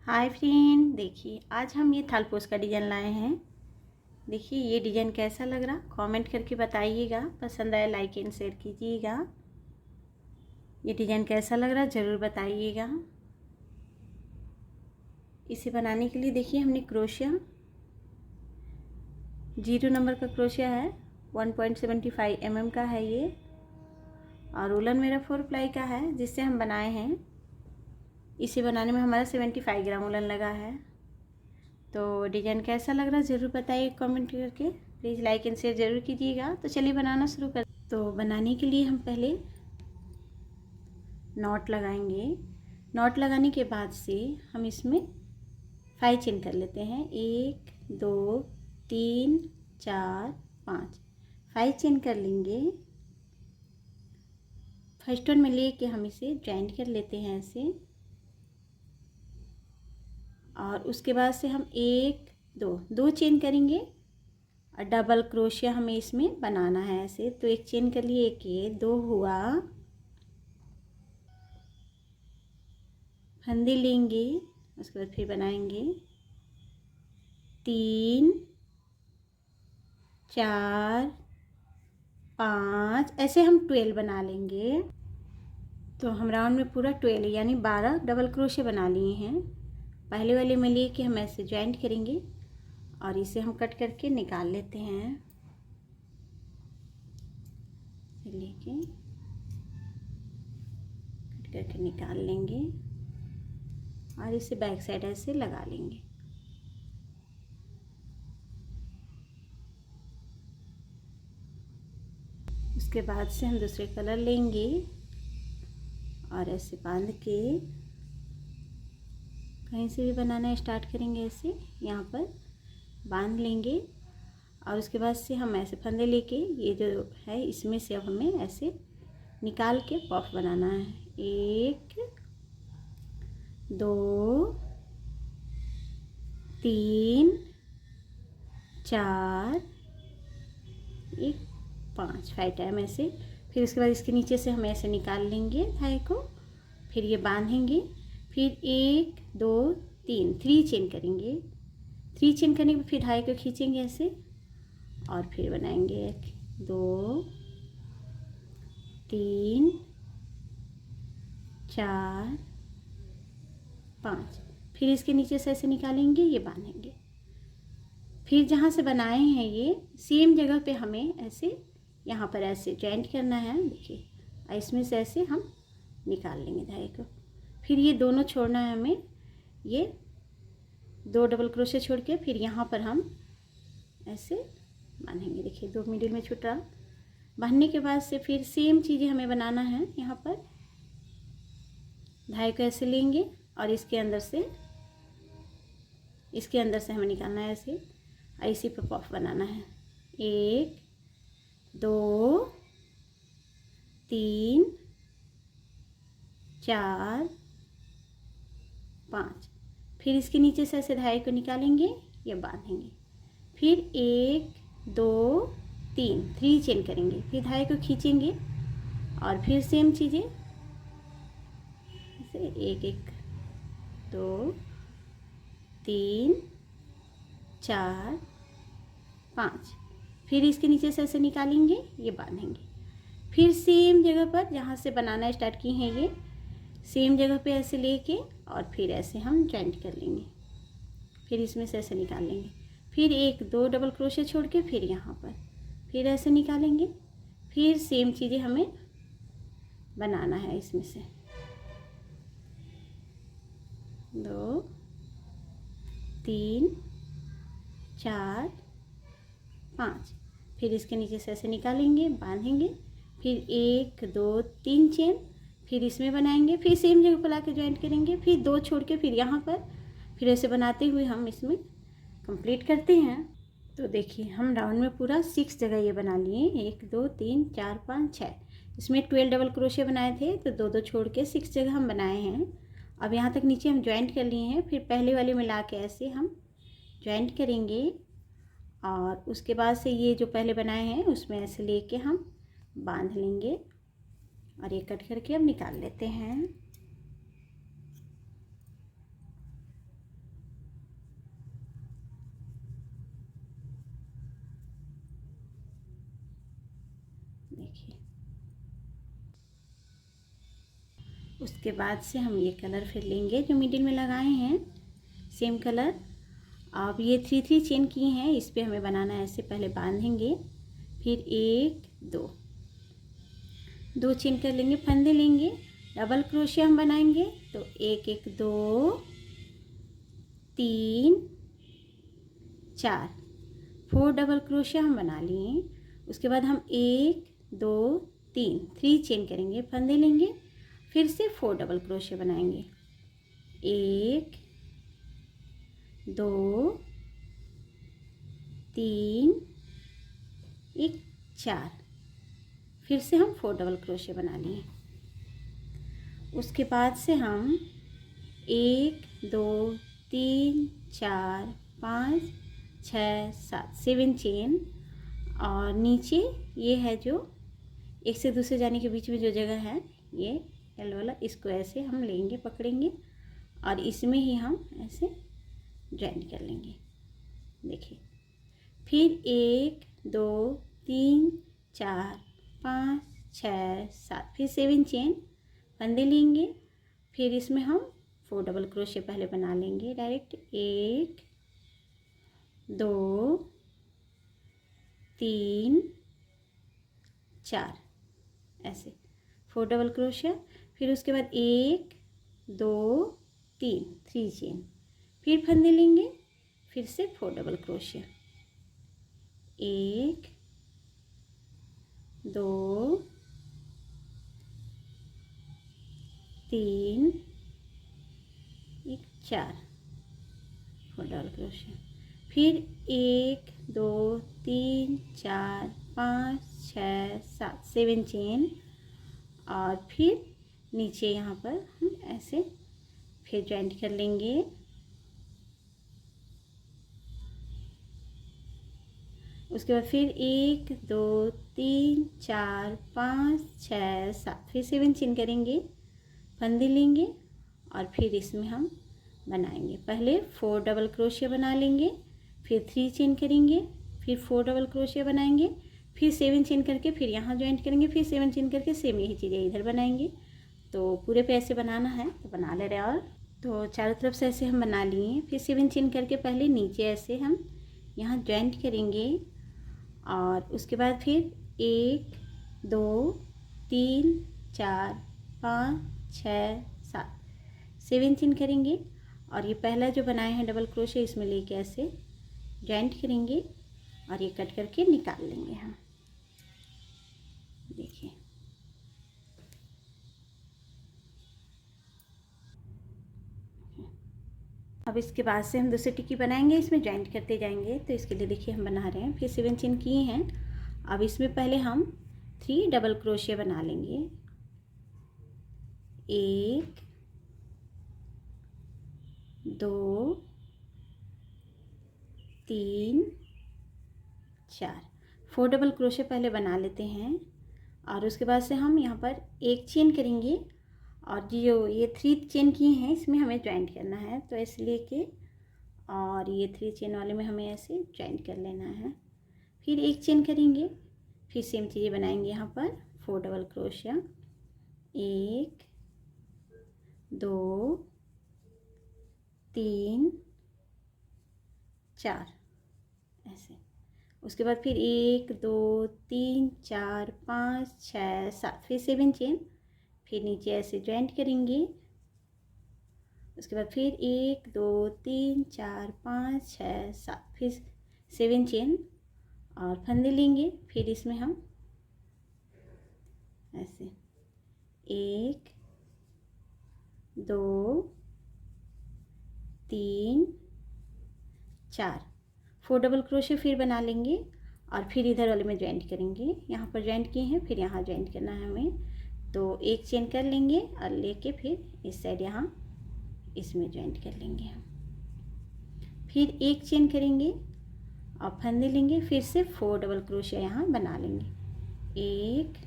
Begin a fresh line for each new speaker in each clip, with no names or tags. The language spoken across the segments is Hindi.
हाय फ्रेंड, देखिए आज हम ये थालपोस का डिज़ाइन लाए हैं। देखिए ये डिज़ाइन कैसा लग रहा, कमेंट करके बताइएगा। पसंद आए लाइक एंड शेयर कीजिएगा। ये डिज़ाइन कैसा लग रहा ज़रूर बताइएगा। इसे बनाने के लिए देखिए हमने क्रोशिया 0 नंबर का क्रोशिया है, 1.75 mm का है ये, और उलन मेरा 4 प्लाई का है जिससे हम बनाए हैं। इसे बनाने में हमारा 75 ग्राम उलन लगा है। तो डिज़ाइन कैसा लग रहा है ज़रूर बताइए कमेंट करके। प्लीज़ लाइक एंड शेयर ज़रूर कीजिएगा। तो चलिए बनाना शुरू कर। तो बनाने के लिए हम पहले नॉट लगाएंगे। नॉट लगाने के बाद से हम इसमें 5 चेन कर लेते हैं। 1 2 3 4 5 5 चेन कर लेंगे। फर्स्ट वन में लेके हम इसे जॉइंट कर लेते हैं ऐसे, और उसके बाद से हम 1 2 चेन करेंगे और डबल क्रोशिया हमें इसमें बनाना है ऐसे। तो एक चेन कर लिए, एक ये 2 हुआ, फंदे लेंगे, उसके बाद फिर बनाएंगे 3 4 5, ऐसे हम 12 बना लेंगे। तो हम राउंड में पूरा 12 यानी 12 डबल क्रोशिया बना लिए हैं। पहले वाले में लेके हम ऐसे जॉइंट करेंगे और इसे हम कट करके निकाल लेते हैं। लेके कट करके निकाल लेंगे और इसे बैक साइड ऐसे लगा लेंगे। उसके बाद से हम दूसरे कलर लेंगे और ऐसे बांध के कहीं से भी बनाना स्टार्ट करेंगे। ऐसे यहाँ पर बांध लेंगे और उसके बाद से हम ऐसे फंदे लेके ये जो है इसमें से अब हमें ऐसे निकाल के पफ बनाना है। 1 2 3 4 1 5 टाइम ऐसे। फिर उसके बाद इसके नीचे से हम ऐसे निकाल लेंगे धागे को, फिर ये बांधेंगे, फिर 1 2 3 चेन करेंगे। 3 चेन करने के बाद फिर धागे को खींचेंगे ऐसे और फिर बनाएंगे 1 2 3 4 5। फिर इसके नीचे से ऐसे निकालेंगे, ये बांधेंगे। फिर जहाँ से बनाए हैं ये सेम जगह पे हमें ऐसे यहाँ पर ऐसे जॉइंट करना है। देखिए इसमें से ऐसे हम निकाल लेंगे धागे को। फिर ये दोनों छोड़ना है हमें, ये 2 डबल क्रोशे छोड़ के फिर यहाँ पर हम ऐसे बांधेंगे। देखिए 2 मिडिल में छूट रहा। बांधने के बाद से फिर सेम चीज़ें हमें बनाना है। यहाँ पर धागे को ऐसे लेंगे और इसके अंदर से हमें निकालना है ऐसे, इसी पर पफ बनाना है। 1 2 3 4 5। फिर इसके नीचे से ऐसे धागे को निकालेंगे, ये बांधेंगे। फिर 1 2 3 चेन करेंगे, फिर धागे को खींचेंगे और फिर सेम चीज़ें ऐसे 1 1 2 3 4 5। फिर इसके नीचे से ऐसे निकालेंगे, ये बांधेंगे। फिर सेम जगह पर जहाँ से बनाना स्टार्ट किए हैं ये सेम जगह पे ऐसे लेके और फिर ऐसे हम जॉइंट कर लेंगे। फिर इसमें से ऐसे निकाल लेंगे। फिर 1 2 डबल क्रोशे छोड़ के फिर यहाँ पर फिर ऐसे निकालेंगे। फिर सेम चीज़ें हमें बनाना है। इसमें से 2 3 4 5। फिर इसके नीचे से ऐसे निकालेंगे, बांधेंगे। फिर 1 2 3 चेन, फिर इसमें बनाएंगे। फिर सेम जगह पर लाके ज्वाइंट करेंगे। फिर 2 छोड़ के फिर यहाँ पर फिर ऐसे बनाते हुए हम इसमें कंप्लीट करते हैं। तो देखिए हम राउंड में पूरा 6 जगह ये बना लिए। 1 2 3 4 5 6। इसमें 12 डबल क्रोशे बनाए थे तो 2 2 छोड़ के 6 जगह हम बनाए हैं। अब यहाँ तक नीचे हम ज्वाइंट कर लिए हैं। फिर पहले वाले में ला के ऐसे हम ज्वाइंट करेंगे और उसके बाद से ये जो पहले बनाए हैं उसमें ऐसे लेके हम बांध लेंगे और ये कट करके अब निकाल लेते हैं। देखिए। उसके बाद से हम ये कलर फिर लेंगे जो मिडिल में लगाए हैं, सेम कलर। अब ये 3 चेन की हैं, इस पे हमें बनाना है। ऐसे पहले बांधेंगे, फिर 1 2 चेन कर लेंगे, फंदे लेंगे, डबल क्रोशिया हम बनाएंगे। तो 1 1 2 3 4 4 डबल क्रोशिया हम बना लिए। उसके बाद हम 1 2 3 चेन करेंगे, फंदे लेंगे, फिर से 4 डबल क्रोशिया बनाएंगे। 1 2 3 1 4, फिर से हम 4 डबल क्रोशिया बना लिए। उसके बाद से हम 1 2 3 4 5 6 7 7 चेन, और नीचे ये है जो एक से दूसरे जाने के बीच में जो जगह है, ये येलो वाला, इसको ऐसे हम लेंगे, पकड़ेंगे, और इसमें ही हम ऐसे ज्वाइन कर लेंगे। देखिए, फिर 1 2 3 4 5 6 7, फिर 7 चेन, फंदे लेंगे, फिर इसमें हम 4 डबल क्रोशिया पहले बना लेंगे डायरेक्ट। 1 2 3 4, ऐसे 4 डबल क्रोशिया। फिर उसके बाद 1 2 3 चेन, फिर फंदे लेंगे, फिर से 4 डबल क्रोशिया। 1 2 3 1 4, 4 double crochet. फिर 1 2 3 4 5 6 7 7 चेन, और फिर नीचे यहाँ पर हम ऐसे फिर ज्वाइंट कर लेंगे। उसके बाद फिर 1 2 3 4 5 6 7, फिर 7 चेन करेंगे, फंदे लेंगे, और फिर इसमें हम बनाएंगे। पहले 4 डबल क्रोशिया बना लेंगे, फिर 3 चेन करेंगे, फिर 4 डबल क्रोशिया बनाएंगे, फिर 7 चेन करके फिर यहाँ ज्वाइंट करेंगे, फिर 7 चेन करके सेम यही चीज़ें इधर बनाएंगे। तो पूरे पे ऐसे बनाना है, तो बना ले रहे हैं। और तो चारों तरफ से ऐसे हम बना लिए। फिर 7 चेन करके पहले नीचे ऐसे हम यहाँ ज्वाइंट करेंगे, और उसके बाद फिर 1 2 3 4 5 6 7 7 चेन करेंगे, और ये पहला जो बनाए हैं डबल क्रोशिया, इसमें लेके ऐसे ज्वाइंट करेंगे, और ये कट करके निकाल लेंगे हम। देखिए, अब इसके बाद से हम दूसरी टिक्की बनाएंगे, इसमें ज्वाइंट करते जाएंगे। तो इसके लिए देखिए हम बना रहे हैं। फिर 7 चेन किए हैं, अब इसमें पहले हम 3 डबल क्रोशिया बना लेंगे। 1 2 3 4, 4 डबल क्रोशिया पहले बना लेते हैं, और उसके बाद से हम यहाँ पर 1 चेन करेंगे, और जो ये 3 चेन की हैं इसमें हमें ज्वाइंट करना है। तो ऐसे लेके, और ये 3 चेन वाले में हमें ऐसे ज्वाइंट कर लेना है। फिर 1 चेन करेंगे, फिर सेम चीज़ें बनाएंगे यहाँ पर 4 डबल क्रोशिया। 1 2 3 4, ऐसे। उसके बाद फिर 1 2 3 4 5 6 7, फिर 7 चेन, फिर नीचे ऐसे ज्वाइंट करेंगे। उसके बाद फिर 1 2 3 4 5 6 7, फिर 7 चेन, और फंदे लेंगे, फिर इसमें हम ऐसे 1 2 3 4, 4 डबल क्रोशिया फिर बना लेंगे, और फिर इधर वाले में ज्वाइंट करेंगे। यहाँ पर ज्वाइंट किए हैं, फिर यहाँ ज्वाइंट करना है हमें। तो 1 चेन कर लेंगे, और लेके फिर इस साइड यहाँ इसमें ज्वाइंट कर लेंगे हम। फिर 1 चेन करेंगे, और फंदे लेंगे, फिर से 4 डबल क्रोशिया यहाँ बना लेंगे। 1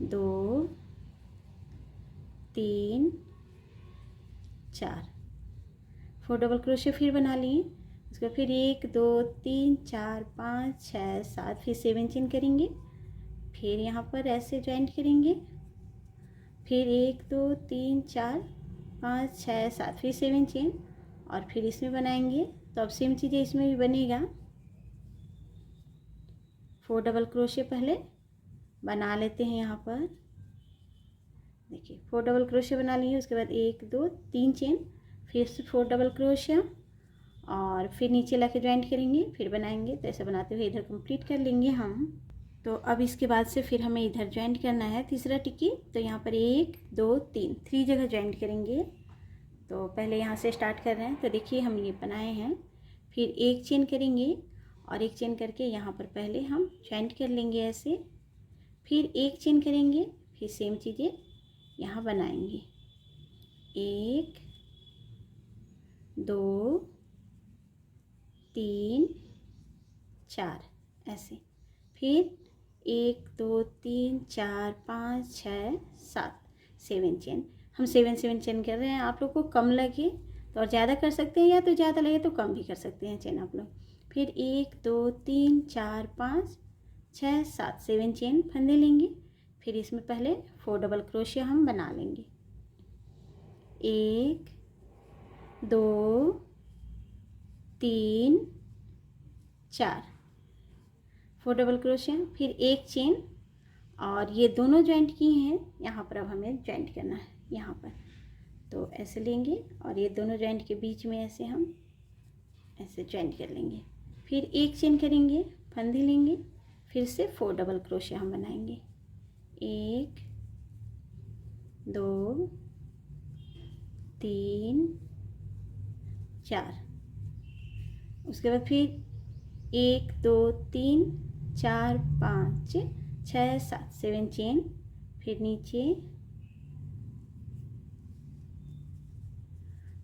2 3 4, 4 डबल क्रोशिया फिर बना लिए। उसके बाद फिर 1 2 3 4 5 6 7, फिर 7 चेन करेंगे, फिर यहाँ पर ऐसे ज्वाइंट करेंगे, फिर 1 2 3 4 5 6 7, फिर 7 चेन और फिर इसमें बनाएंगे। तो अब सेम चीज़ें इसमें भी बनेगा। 4 डबल क्रोशे पहले बना लेते हैं। यहाँ पर देखिए 4 डबल क्रोशे बना लिए, उसके बाद 1 2 3 चेन, फिर से 4 डबल क्रोशा और फिर नीचे लाके ज्वाइंट करेंगे, फिर बनाएंगे। तो ऐसे बनाते हुए इधर कंप्लीट कर लेंगे हम। तो अब इसके बाद से फिर हमें इधर ज्वाइंट करना है तीसरा टिक्की। तो यहाँ पर 1 2 3 3 जगह ज्वाइंट करेंगे। तो पहले यहाँ से स्टार्ट कर रहे हैं। तो देखिए हम ये बनाए हैं, फिर एक चेन करेंगे और एक चेन करके यहाँ पर पहले हम ज्वाइंट कर लेंगे ऐसे, फिर एक चेन करेंगे, फिर सेम चीज़ें यहाँ बनाएंगे। 1 2 3 4 ऐसे, फिर 1 2 3 4 5 6 7 7 चेन। हम 7 7 चेन कर रहे हैं। आप लोग को कम लगे तो और ज़्यादा कर सकते हैं, या तो ज़्यादा लगे तो कम भी कर सकते हैं चेन आप लोग। फिर 1 2 3 4 5 6 7 7 चेन फंदे लेंगे। फिर इसमें पहले 4 डबल क्रोशिया हम बना लेंगे। 1 2 3 4 4 डबल क्रोशिया, फिर एक चेन और ये दोनों ज्वाइंट किए हैं यहाँ पर। अब हमें ज्वाइंट करना है यहाँ पर। तो ऐसे लेंगे और ये दोनों ज्वाइंट के बीच में ऐसे हम ऐसे ज्वाइंट कर लेंगे। फिर एक चेन करेंगे, फंदे लेंगे, फिर से 4 डबल क्रोशिया हम बनाएंगे। 1 2 3 4, उसके बाद फिर 1 2 3 4 5 6 7 7 चेन, फिर नीचे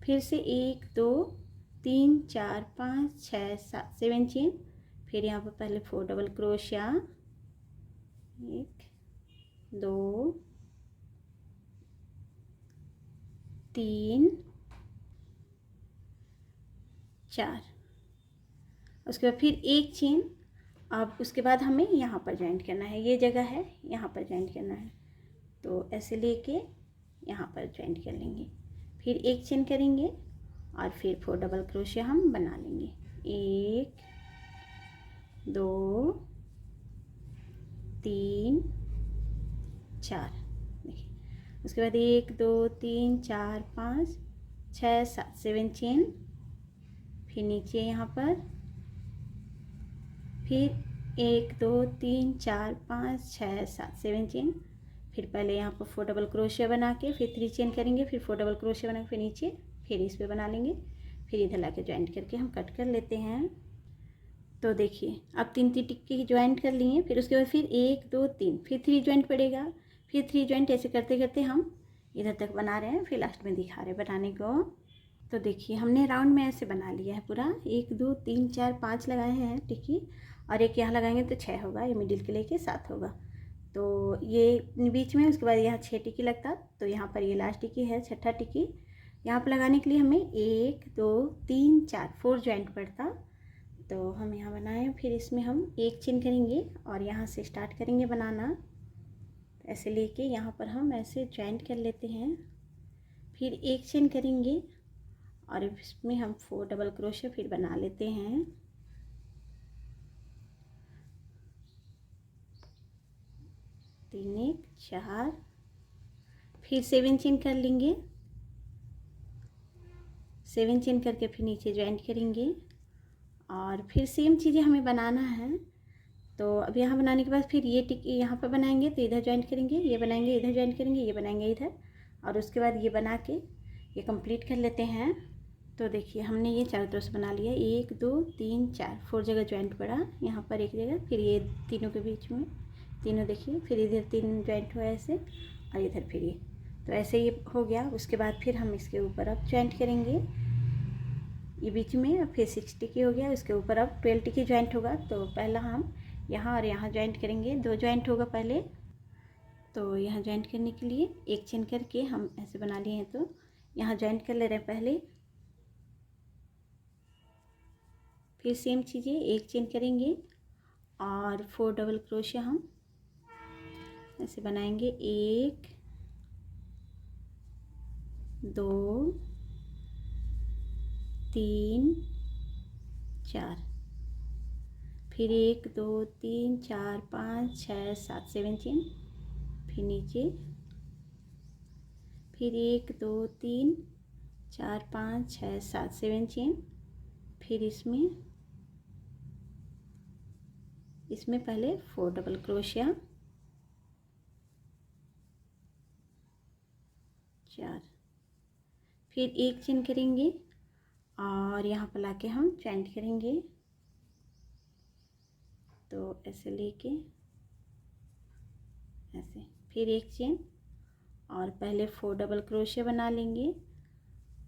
फिर से 1 2 3 4 5 6 7 7 चेन, फिर यहाँ पर पहले 4 डबल क्रोशिया, 1 2 3 4, उसके बाद फिर एक चेन। अब उसके बाद हमें यहाँ पर ज्वाइंट करना है, ये जगह है यहाँ पर ज्वाइंट करना है। तो ऐसे लेके यहाँ पर ज्वाइंट कर लेंगे, फिर एक चेन करेंगे और फिर 4 डबल क्रोशिया हम बना लेंगे। 1 2 3 4, देखिए उसके बाद 1 2 3 4 5 6 7 7 चेन, फिर नीचे यहाँ पर फिर 1 2 3 4 5 6 7 7 चेन, फिर पहले यहाँ पर 4 डबल क्रोशिया बना के फिर 3 चेन करेंगे, फिर 4 डबल क्रोशिया बना के फिर नीचे फिर इस पे बना लेंगे, फिर इधर लाके ज्वाइंट करके हम कट कर लेते हैं। तो देखिए अब 3 3 टिक्की ज्वाइंट कर लिए, फिर उसके बाद फिर 1 2 3, फिर 3 ज्वाइंट पड़ेगा, फिर 3 ज्वाइंट ऐसे करते करते हम इधर तक बना रहे हैं, फिर लास्ट में दिखा रहे हैं बनाने को। तो देखिए हमने राउंड में ऐसे बना लिया है पूरा। 1 2 3 4 5 लगाए हैं टिक्की, और एक यहाँ लगाएंगे तो 6 होगा, ये मिडिल के लेके 7 होगा। तो ये बीच में, उसके बाद यहाँ 6 टिक्की लगता, तो यहाँ पर ये लास्ट टिक्की है, छठा टिक्की। यहाँ पर लगाने के लिए हमें 1 2 3 4 4 ज्वाइंट पड़ता। तो हम यहाँ बनाए, फिर इसमें हम एक चेन करेंगे और यहाँ से स्टार्ट करेंगे बनाना। ऐसे लेके यहाँ पर हम ऐसे ज्वाइंट कर लेते हैं, फिर एक चेन करेंगे और इसमें हम 4 डबल क्रोशिया फिर बना लेते हैं। तीन 1 4, फिर 7 चेन कर लेंगे, 7 चेन करके फिर नीचे ज्वाइंट करेंगे और फिर सेम चीज़ें हमें बनाना है। तो अब यहाँ बनाने के बाद फिर ये टिक्की यहाँ पर बनाएंगे, तो इधर ज्वाइंट करेंगे, ये बनाएंगे, इधर ज्वाइंट करेंगे, ये बनाएंगे इधर, और उसके बाद ये बना के ये कंप्लीट कर लेते हैं। तो देखिए हमने ये चारों तरफ से बना लिया। 1 2 3 4 4 जगह ज्वाइंट पड़ा, यहाँ पर एक जगह, फिर ये तीनों के बीच में तीनों देखिए, फिर इधर 3 ज्वाइंट हुआ ऐसे, और इधर फिर ये, तो ऐसे ये हो गया। उसके बाद फिर हम इसके ऊपर अब ज्वाइंट करेंगे ये बीच में, अब फिर 6 टिक्की हो गया, उसके ऊपर अब 12 टिक्की ज्वाइंट होगा। तो पहला हम यहाँ और यहाँ ज्वाइंट करेंगे, 2 ज्वाइंट होगा पहले। तो यहाँ ज्वाइंट करने के लिए एक चेन करके हम ऐसे बना लिए हैं, तो यहाँ ज्वाइंट कर ले रहे हैं पहले, फिर सेम चीज़ें एक चेन करेंगे और 4 डबल क्रोशिया हम ऐसे बनाएंगे 1 2 3 4, फिर 1 2 3 4 5 6 7 7 चेन, फिर नीचे, फिर 1 2 3 4 5 6 7 7 चेन, फिर इसमें पहले 4 डबल क्रोशिया, 4, फिर 1 चेन करेंगे और यहाँ पर लाके हम जॉइंट करेंगे। तो ऐसे लेके ऐसे, फिर 1 चेन और पहले 4 डबल क्रोशिया बना लेंगे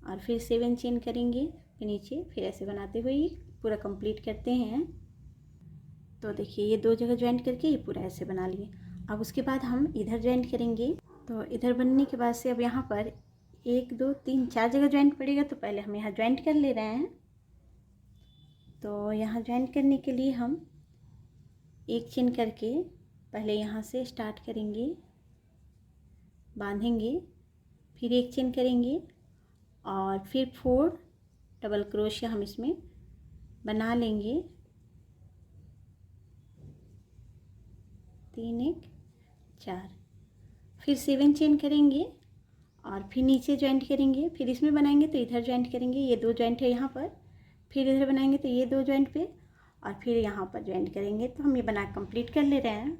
और फिर 7 चेन करेंगे, फिर नीचे, फिर ऐसे बनाते हुए पूरा कंप्लीट करते हैं। तो देखिए ये 2 जगह ज्वाइंट करके ये पूरा ऐसे बना लिए। अब उसके बाद हम इधर ज्वाइंट करेंगे। तो इधर बनने के बाद से अब यहाँ पर 1 2 3 4 जगह ज्वाइंट पड़ेगा, तो पहले हम यहाँ ज्वाइंट कर ले रहे हैं। तो यहाँ ज्वाइंट करने के लिए हम 1 चेन करके पहले यहाँ से स्टार्ट करेंगे, बांधेंगे, फिर 1 चेन करेंगे और फिर 4 डबल क्रोशिया हम इसमें बना लेंगे, 3 1 4, फिर 7 चेन करेंगे और फिर नीचे ज्वाइंट करेंगे, फिर इसमें बनाएंगे तो इधर ज्वाइंट करेंगे, ये 2 ज्वाइंट है यहाँ पर, फिर इधर बनाएंगे तो ये 2 ज्वाइंट पे और फिर यहाँ पर ज्वाइंट करेंगे। तो हम ये बना कंप्लीट कर ले रहे हैं।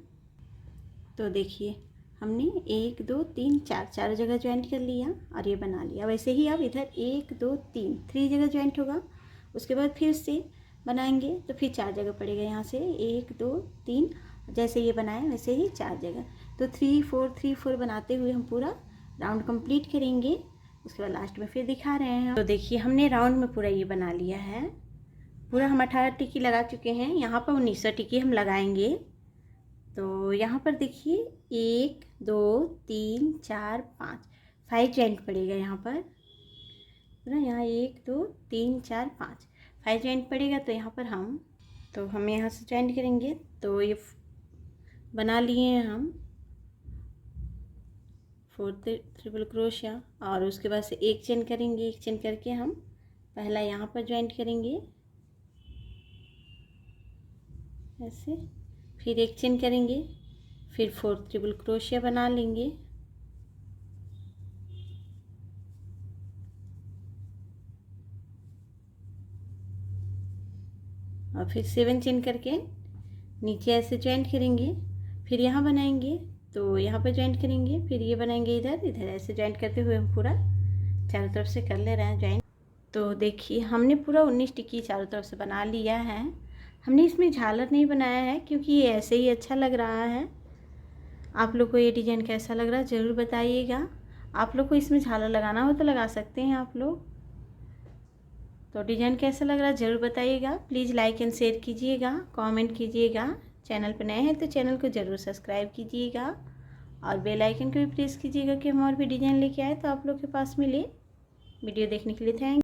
तो देखिए हमने 1 2 3 4 चारों जगह ज्वाइंट कर लिया और ये बना लिया। वैसे ही अब इधर 1 2 3 जगह ज्वाइंट होगा, उसके बाद फिर से बनाएंगे तो फिर 4 जगह पड़ेगा। यहाँ से 1 2 3 जैसे ये बनाए वैसे ही 4 जगह, तो 3 4 3 4 बनाते हुए हम पूरा राउंड कंप्लीट करेंगे। उसके बाद लास्ट में फिर दिखा रहे हैं। तो देखिए हमने राउंड में पूरा ये बना लिया है। पूरा हम 18 टिक्की लगा चुके हैं, यहाँ पर 19 टिक्की हम लगाएंगे। तो यहाँ पर देखिए 1 2 3 4 5 ज्वाइंट पड़ेगा यहाँ पर ना, यहाँ 1 2 3 4 5 ज्वाइंट पड़ेगा। तो यहाँ पर हम यहाँ से ज्वाइंट करेंगे। तो ये बना लिए हैं हम 4 ट्रिपल क्रोशिया और उसके बाद से 1 चेन करेंगे। 1 चेन करके हम पहला यहाँ पर ज्वाइंट करेंगे ऐसे, फिर 1 चेन करेंगे, फिर 4 ट्रिपल क्रोशिया बना लेंगे और फिर 7 चेन करके नीचे ऐसे ज्वाइंट करेंगे, फिर यहाँ बनाएंगे तो यहाँ पर ज्वाइंट करेंगे, फिर ये बनाएंगे इधर ऐसे ज्वाइंट करते हुए हम पूरा चारों तरफ से कर ले रहे हैं ज्वाइंट। तो देखिए हमने पूरा 19 टिक्की चारों तरफ से बना लिया है। हमने इसमें झालर नहीं बनाया है क्योंकि ये ऐसे ही अच्छा लग रहा है। आप लोग को ये डिज़ाइन कैसा लग रहा है ज़रूर बताइएगा। आप लोग को इसमें झालर लगाना हो तो लगा सकते हैं आप लोग। तो डिज़ाइन कैसा लग रहा है ज़रूर बताइएगा। प्लीज़ लाइक एंड शेयर कीजिएगा, कमेंट कीजिएगा। चैनल पर नए हैं तो चैनल को ज़रूर सब्सक्राइब कीजिएगा और बेल आइकन को भी प्रेस कीजिएगा कि हम और भी डिज़ाइन लेके आए तो आप लोग के पास मिले। वीडियो देखने के लिए थैंक